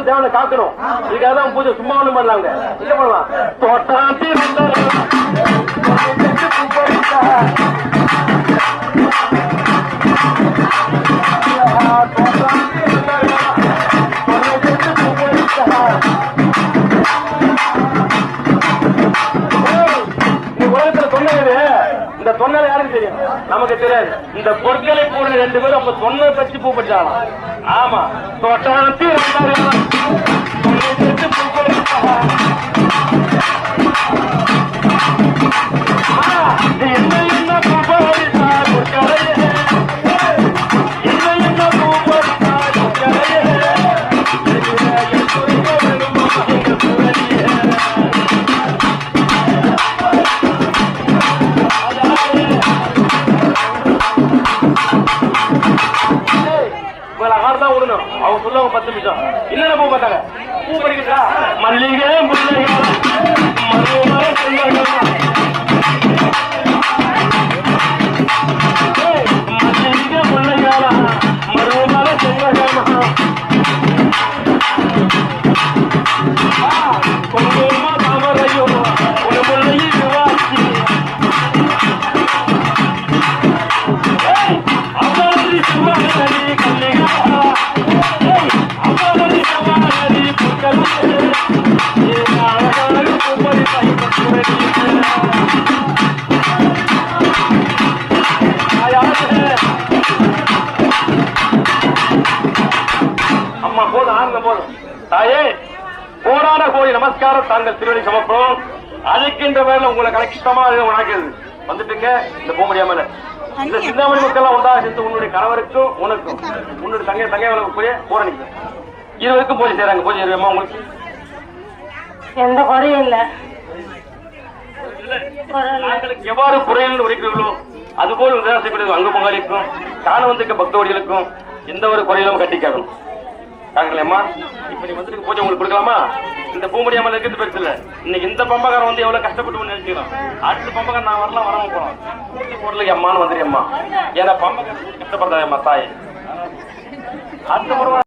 தேவனை காக்கணும். இதுக்காக தான் பூஜை சும்மா ஒண்ணும் பண்ணலாங்க. என்ன பண்ணலாம்? தோட்டாத்தி உலகத்துல சொன்னது இந்த சொன்னது யாருக்கு தெரியும்? நமக்கு தெரியாது. இந்த பொருட்களை போன 2 பேரும் அப்ப சொன்ன பற்றி பூ பற்றாலாம். ஆமா, தோட்டாத்தி அவங்க சொல்லுவாங்க 10 நிமிஷம் இல்ல பூ பார்த்தாங்க. பூ பறிக்கிறா மல்லிகை முல்லைகை மல்லிகை முல்லைகால மருமல செங்கமா குங்கும தாமரையோ ஒரு முல்லையை விவாசி அவரி சுவாரி கல்லிகா அம்மா போதும் ஆனந்தம் போதும். தாயே போராட கோடி நமஸ்காரம் தாங்கள் திருவடி சமர்ப்பம். அதுக்கின்ற வேலை உங்களை கலெக்டமா உனக்குது வந்துட்டுங்க. இந்த போக முடியாமல இந்த சிந்தாமணி மக்கள் ஒன்றாக சேர்ந்து உன்னுடைய கணவருக்கும் உனக்கும் உன்னுடைய தங்கைய போராடிக்க 20 பூஜை செய்யறாங்க. பூஜை செய்யறமா உங்களுக்கு எந்த குறையும் இல்ல. எவ்வாறு குறைகள் உரைக்கிறீர்களோ அதுபோல் செய்யக்கூடிய அங்கு பொங்கலுக்கும் காண வந்திருக்க பக்தோடிகளுக்கும் எந்த ஒரு குறையிலும் கட்டிக்காகும். காக்கலையம்மா இப்ப நீ வந்துட்டு பூஜை உங்களுக்கு கொடுக்கலாமா? இந்த பூமுடியாமல் இருக்கிறது பெருசு இல்ல. இன்னைக்கு இந்த பம்பகாரம் வந்து எவ்வளவு கஷ்டப்பட்டு நினைச்சுக்கிறோம். அடுத்த பம்பகாரம் நான் வரலாம் வராம போறோம். பொருளுக்கு அம்மான்னு வந்துடும்மா. ஏன்னா பம்பகாரம் கஷ்டப்படுறேம்மா தாய். அடுத்த முறை